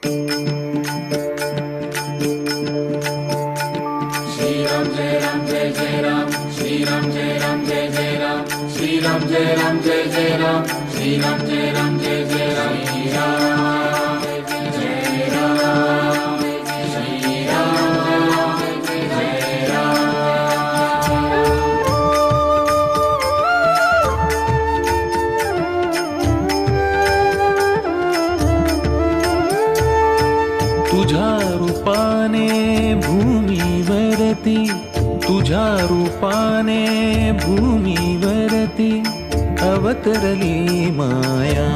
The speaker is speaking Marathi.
श्रीराम जय राम जय जय राम, श्रीराम जय राम जय जय राम, श्रीराम जय राम जय जय राम, श्रीराम जय राम जय जय राम, श्रीराम जय राम, श्रीराम जय राम. तुझ्या रूपाने भूमीवरती, तुझ्या रूपाने भूमीवरती अवतरली माया.